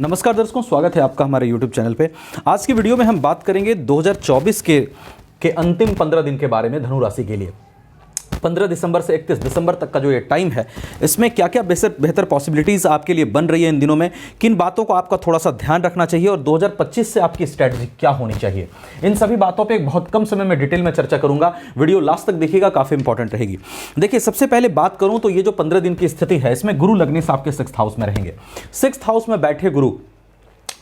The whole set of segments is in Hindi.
नमस्कार दर्शकों, स्वागत है आपका हमारे YouTube चैनल पे। आज की वीडियो में हम बात करेंगे 2024 के अंतिम 15 दिन के बारे में धनु राशि के लिए। 15 दिसंबर से 31 दिसंबर तक का जो ये टाइम है, इसमें क्या क्या बेहतर पॉसिबिलिटीज़ आपके लिए बन रही है इन दिनों में, किन बातों को आपका थोड़ा सा ध्यान रखना चाहिए और 2025 से आपकी स्ट्रैटेजी क्या होनी चाहिए, इन सभी बातों पे बहुत कम समय में डिटेल में चर्चा करूंगा। वीडियो लास्ट तक देखिएगा, काफ़ी इंपॉर्टेंट रहेगी। देखिए, सबसे पहले बात करूं तो ये जो 15 दिन की स्थिति है, इसमें गुरु लग्नेश आपके 6th हाउस में रहेंगे। 6th हाउस में बैठे गुरु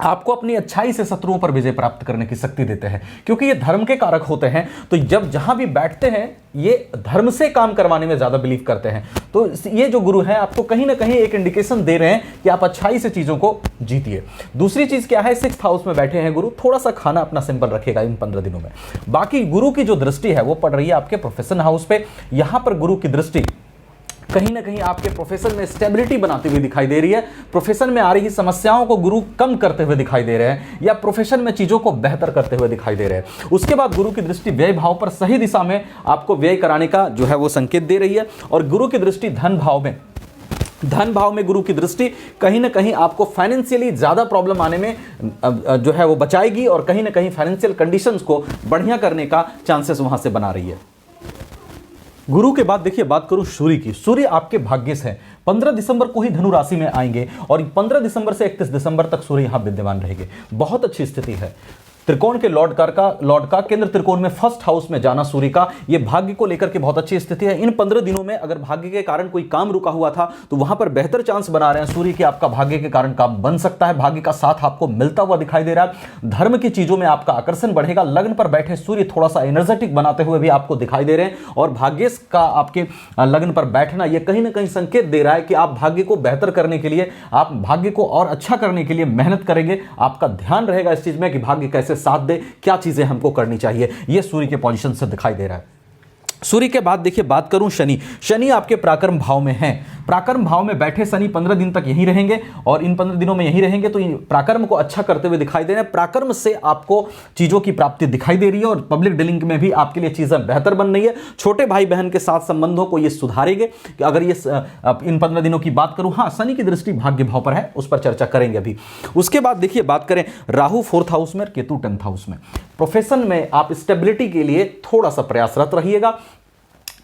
आपको अपनी अच्छाई से शत्रुओं पर विजय प्राप्त करने की शक्ति देते हैं, क्योंकि ये धर्म के कारक होते हैं। तो जब जहां भी बैठते हैं, ये धर्म से काम करवाने में ज्यादा बिलीव करते हैं। तो ये जो गुरु हैं आपको कहीं ना कहीं एक इंडिकेशन दे रहे हैं कि आप अच्छाई से चीजों को जीतिए। दूसरी चीज क्या है, 6th हाउस में बैठे हैं गुरु, थोड़ा सा खाना अपना सिंपल रखेगा इन 15 दिनों में। बाकी गुरु की जो दृष्टि है वो पड़ रही है आपके प्रोफेशन हाउस पे। यहां पर गुरु की दृष्टि कहीं ना कहीं आपके प्रोफेशन में स्टेबिलिटी बनाती हुई दिखाई दे रही है। प्रोफेशन में आ रही समस्याओं को गुरु कम करते हुए दिखाई दे रहे हैं, या प्रोफेशन में चीजों को बेहतर करते हुए दिखाई दे रहे हैं। उसके बाद गुरु की दृष्टि व्यय भाव पर सही दिशा में आपको व्यय कराने का जो है वो संकेत दे रही है। और गुरु की दृष्टि धन भाव में गुरु की दृष्टि कहीं ना कहीं आपको फाइनेंशियली ज्यादा प्रॉब्लम आने में जो है वो बचाएगी, और कहीं ना कहीं फाइनेंशियल कंडीशंस को बढ़िया करने का चांसेस वहां से बना रही है। गुरु के बाद देखिए, बात करूं सूर्य की। सूर्य आपके भाग्यश है, 15 दिसंबर को ही धनु राशि में आएंगे और 15 दिसंबर से 31 दिसंबर तक सूर्य यहां विद्यमान रहेंगे। बहुत अच्छी स्थिति है। त्रिकोण के लॉर्ड का केंद्र त्रिकोण में 1st हाउस में जाना सूर्य का, यह भाग्य को लेकर के बहुत अच्छी स्थिति है। इन 15 दिनों में अगर भाग्य के कारण कोई काम रुका हुआ था तो वहां पर बेहतर चांस बना रहे हैं सूर्य कि आपका भाग्य के कारण काम बन सकता है। भाग्य का साथ आपको मिलता हुआ दिखाई दे रहा है। धर्म की चीजों में आपका आकर्षण बढ़ेगा। लग्न पर बैठे सूर्य थोड़ा सा एनर्जेटिक बनाते हुए भी आपको दिखाई दे रहे हैं, और भाग्य का आपके लग्न पर बैठना यह कहीं ना कहीं संकेत दे रहा है कि आप भाग्य को बेहतर करने के लिए, आप भाग्य को और अच्छा करने के लिए मेहनत करेंगे। आपका ध्यान रहेगा इस चीज में कि भाग्य कैसे साथ दे, क्या चीजें हमको करनी चाहिए। यह सूर्य के पोजीशन से दिखाई दे रहा है। सूर्य के बाद देखिए, बात करूं शनि आपके पराक्रम भाव में हैं। पराक्रम भाव में बैठे शनि 15 दिन तक यहीं रहेंगे, और इन 15 दिनों में यहीं रहेंगे, तो पराक्रम को अच्छा करते हुए दिखाई दे रहे हैं। पराक्रम से आपको चीजों की प्राप्ति दिखाई दे रही है, और पब्लिक डीलिंग में भी आपके लिए चीजें बेहतर बन रही है। छोटे भाई बहन के साथ संबंधों को ये सुधारेंगे कि अगर ये इन 15 दिनों की बात करूं। हाँ, शनि की दृष्टि भाग्य भाव पर है, उस पर चर्चा करेंगे अभी। उसके बाद देखिए, बात करें राहु 4th हाउस में, केतु 10th हाउस में। प्रोफेशन में आप स्टेबिलिटी के लिए थोड़ा सा प्रयासरत रहिएगा।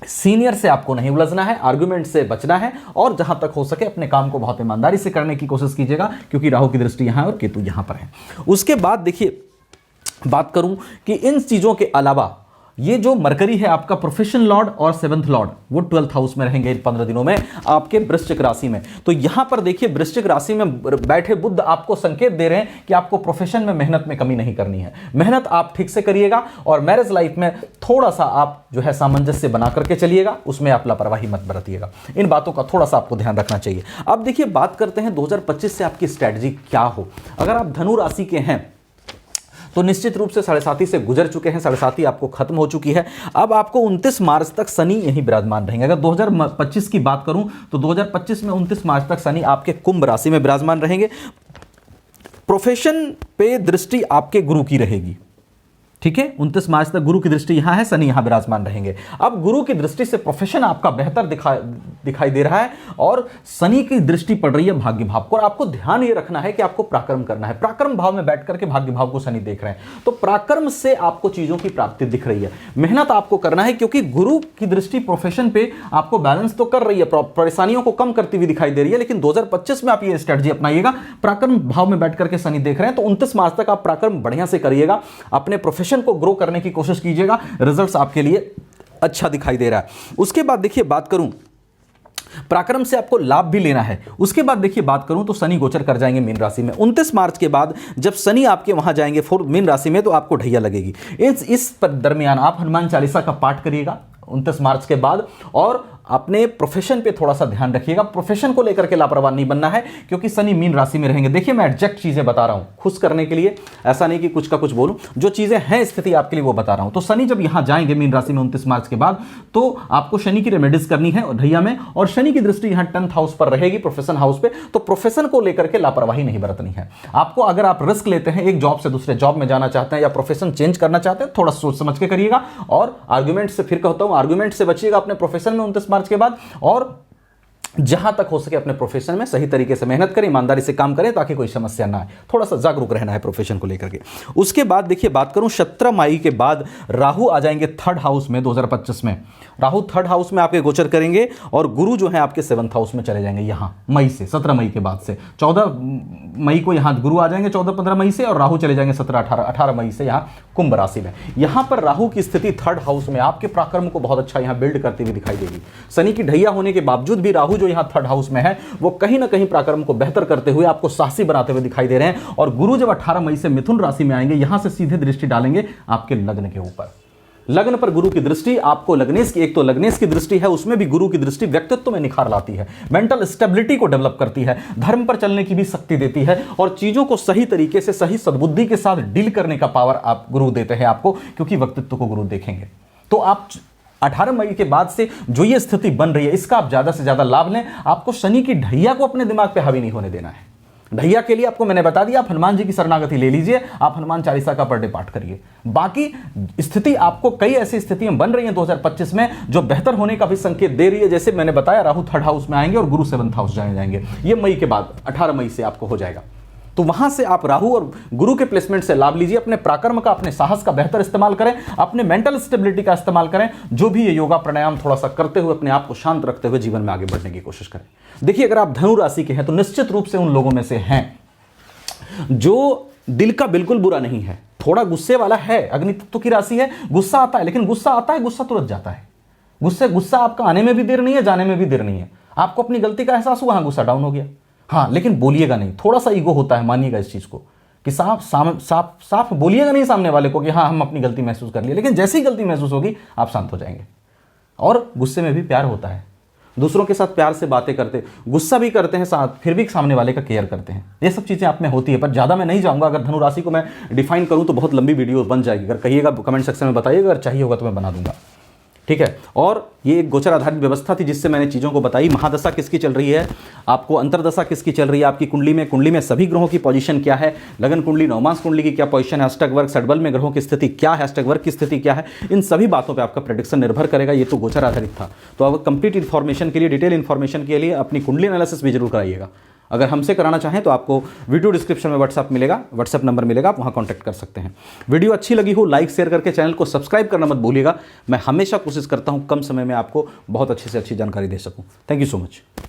सीनियर से आपको नहीं उलझना है, आर्गुमेंट से बचना है, और जहां तक हो सके अपने काम को बहुत ईमानदारी से करने की कोशिश कीजिएगा, क्योंकि राहु की दृष्टि यहां है और केतु यहां पर है। उसके बाद देखिए, बात करूं कि इन चीजों के अलावा ये जो मरकरी है आपका प्रोफेशन लॉर्ड और 7th लॉर्ड, वो 12th हाउस में रहेंगे इन 15 दिनों में आपके वृश्चिक राशि में। तो यहां पर देखिए, वृश्चिक राशि में बैठे बुध आपको संकेत दे रहे हैं कि आपको प्रोफेशन में मेहनत में कमी नहीं करनी है। मेहनत आप ठीक से करिएगा, और मैरिज लाइफ में थोड़ा सा आप जो है सामंजस्य बना करके चलिएगा, उसमें आप लापरवाही मत बरतिएगा। इन बातों का थोड़ा सा आपको ध्यान रखना चाहिए। अब देखिए, बात करते हैं 2025 से आपकी स्ट्रैटेजी क्या हो। अगर आप धनु राशि के हैं तो निश्चित रूप से 7.5 से गुजर चुके हैं, 7.5 आपको खत्म हो चुकी है। अब आपको 29 मार्च तक शनि यहीं विराजमान रहेंगे। अगर 2025 की बात करूं तो 2025 में 29 मार्च तक शनि आपके कुंभ राशि में विराजमान रहेंगे। प्रोफेशन पे दृष्टि आपके गुरु की रहेगी, ठीक है। 29 मार्च तक गुरु की दृष्टि यहां है, शनि यहां विराजमान रहेंगे। अब गुरु की दृष्टि से प्रोफेशन आपका बेहतर दिखाई दे रहा है, और शनि की दृष्टि पड़ रही है भाग्य भाव को। और आपको ध्यान ये रखना है कि आपको पराक्रम करना है। पराक्रम भाव में बैठ करके भाग्य भाव को शनि देख रहे हैं, तो पराक्रम से आपको चीजों की प्राप्ति दिख रही है। मेहनत आपको करना है, क्योंकि गुरु की दृष्टि प्रोफेशन पे आपको बैलेंस तो कर रही है, परेशानियों को कम करती हुई दिखाई दे रही है। लेकिन 2025 में आप ये स्ट्रेटजी अपनाइएगा। पराक्रम भाव में बैठ करके शनि देख रहे हैं, तो 29 मार्च तक आप पराक्रम बढ़िया से करिएगा, अपने प्रोफेशन को ग्रो करने की कोशिश कीजिएगा। रिजल्ट्स आपके लिए अच्छा दिखाई दे रहा है। उसके बाद देखिए, बात करूं पराक्रम से आपको लाभ भी लेना है। उसके बाद देखिए, बात करूं तो शनि गोचर कर जाएंगे मीन राशि में। 29 मार्च के बाद जब शनि आपके वहां जाएंगे मीन राशि में, तो आपको ढैया लगेगी। इस दरमियान आप हनुमान चालीसा का पाठ करिएगा 29 मार्च के बाद, और अपने प्रोफेशन पे थोड़ा सा ध्यान रखिएगा। प्रोफेशन को लेकर के लापरवाह नहीं बनना है, क्योंकि शनि मीन राशि में रहेंगे। देखिए, मैं एग्जैक्ट चीजें बता रहा हूं खुश करने के लिए, ऐसा नहीं कि कुछ का कुछ बोलूं। जो चीजें हैं स्थिति आपके लिए वो बता रहा हूं। तो शनि जब यहां जाएंगे मीन राशि में 29 मार्च के बाद, तो आपको शनि की रेमेडीज करनी है ढैया में, और शनि की दृष्टि यहां 10th हाउस पर रहेगी, प्रोफेशन हाउस पे। तो प्रोफेशन को लेकर के लापरवाही नहीं बरतनी है आपको। अगर आप रिस्क लेते हैं, एक जॉब से दूसरे जॉब में जाना चाहते हैं, या प्रोफेशन चेंज करना चाहते हैं, थोड़ा सोच समझ के करिएगा। और आर्गुमेंट से, फिर कहता हूं, आर्गुमेंट से बचिएगा अपने प्रोफेशन में 29 मार्च के बाद। और जहां तक हो सके अपने प्रोफेशन में सही तरीके से मेहनत करें, ईमानदारी से काम करें ताकि कोई समस्या ना आए। थोड़ा सा जागरूक रहना है प्रोफेशन को लेकर के। उसके बाद देखिए बात करूं 17 मई के बाद राहु आ जाएंगे थर्ड हाउस में 2025 में। राहु थर्ड हाउस में आपके गोचर करेंगे और गुरु जो है आपके 7th हाउस में चले जाएंगे यहां मई से, 17 मई के बाद से। 14 मई को यहां गुरु आ जाएंगे 14-15 मई से, और राहु चले जाएंगे 17-18 मई से यहां कुंभ राशि में। यहां पर राहु की स्थिति थर्ड हाउस में आपके पराक्रम को बहुत अच्छा यहां बिल्ड करती हुई दिखाई देगी। शनि की ढैया होने के बावजूद भी राहु जो यहां थर्ड हाउस में है वो कहीं ना कहीं पराक्रम को बेहतर करते हुए आपको साहसी बनाते हुए दिखाई दे रहे हैं। और गुरु जब 18 मई से मिथुन राशि में आएंगे यहां से सीधे दृष्टि डालेंगे आपके लग्न के ऊपर। लग्न पर गुरु की दृष्टि आपको लग्नेश की, एक तो लग्नेश की दृष्टि है, उसमें भी गुरु की दृष्टि व्यक्तित्व में निखार लाती है, मेंटल स्टेबिलिटी को डेवलप करती है, धर्म पर चलने की भी शक्ति देती है, और चीजों को सही तरीके से सही सद्बुद्धि के साथ डील करने का पावर आप गुरु देते हैं आपको, क्योंकि व्यक्तित्व को गुरु देखेंगे। तो आप 18 मई के बाद से जो ये स्थिति बन रही है इसका आप ज्यादा से ज्यादा लाभ लें। आपको शनि की ढैया को अपने दिमाग पे हावी नहीं होने देना है। ढैया के लिए आपको मैंने बता दिया, आप हनुमान जी की शरणागति ले लीजिए, आप हनुमान चालीसा का पर डे पाठ करिए। बाकी स्थिति आपको कई ऐसी स्थितियां बन रही हैं 2025 में जो बेहतर होने का भी संकेत दे रही है। जैसे मैंने बताया राहु थर्ड हाउस में आएंगे और गुरु 7th हाउस जाएंगे, ये मई के बाद 18 मई से आपको हो जाएगा। तो वहां से आप राहु और गुरु के प्लेसमेंट से लाभ लीजिए, अपने पराक्रम का, अपने साहस का बेहतर इस्तेमाल करें, अपने मेंटल स्टेबिलिटी का इस्तेमाल करें, जो भी ये योगा प्राणायाम थोड़ा सा करते हुए अपने आप को शांत रखते हुए जीवन में आगे बढ़ने की कोशिश करें। देखिए अगर आप धनु राशि के हैं तो निश्चित रूप से उन लोगों में से हैं जो दिल का बिल्कुल बुरा नहीं है, थोड़ा गुस्से वाला है, अग्नि तत्व की राशि है, गुस्सा आता है, लेकिन गुस्सा आता है, गुस्सा तुरंत जाता है। गुस्सा आपका आने में भी देर नहीं है, जाने में भी देर नहीं है। आपको अपनी गलती का एहसास हुआ, गुस्सा डाउन हो गया, हाँ, लेकिन बोलिएगा नहीं। थोड़ा सा ईगो होता है, मानिएगा इस चीज को कि साफ बोलिएगा नहीं सामने वाले को कि हाँ हम अपनी गलती महसूस कर लिए, लेकिन जैसी गलती महसूस होगी आप शांत हो जाएंगे। और गुस्से में भी प्यार होता है, दूसरों के साथ प्यार से बातें करते, गुस्सा भी करते हैं साथ, फिर भी सामने वाले का केयर करते हैं। ये सब चीजें आप में होती है, पर ज्यादा मैं नहीं जाऊंगा। अगर धनु राशि को मैं डिफाइन करूं तो बहुत लंबी वीडियो बन जाएगी। अगर कहिएगा कमेंट सेक्शन में बताइएगा, अगर चाहिए होगा तो मैं बना दूंगा, ठीक है। और ये एक गोचर आधारित व्यवस्था थी जिससे मैंने चीज़ों को बताई। महादशा किसकी चल रही है, आपको अंतरदशा किसकी चल रही है, आपकी कुंडली में सभी ग्रहों की पोजीशन क्या है, लगन कुंडली नवमांश कुंडली की क्या पोजीशन है, अष्टक वर्ग षड्बल में ग्रहों की स्थिति क्या है, अष्टक वर्ग की स्थिति क्या है, इन सभी बातों पर आपका प्रेडिक्शन निर्भर करेगा। ये तो गोचर आधारित था। तो अब कंप्लीट इन्फॉर्मेशन के लिए, डिटेल इन्फॉर्मेशन के लिए अपनी कुंडली एनालिसिस भी जरूर कराइएगा। अगर हमसे कराना चाहें तो आपको वीडियो डिस्क्रिप्शन में व्हाट्सएप नंबर मिलेगा, आप वहां कांटेक्ट कर सकते हैं। वीडियो अच्छी लगी हो लाइक शेयर करके चैनल को सब्सक्राइब करना मत भूलिएगा। मैं हमेशा कोशिश करता हूं कम समय में आपको बहुत अच्छी से अच्छी जानकारी दे सकूं। Thank you so much.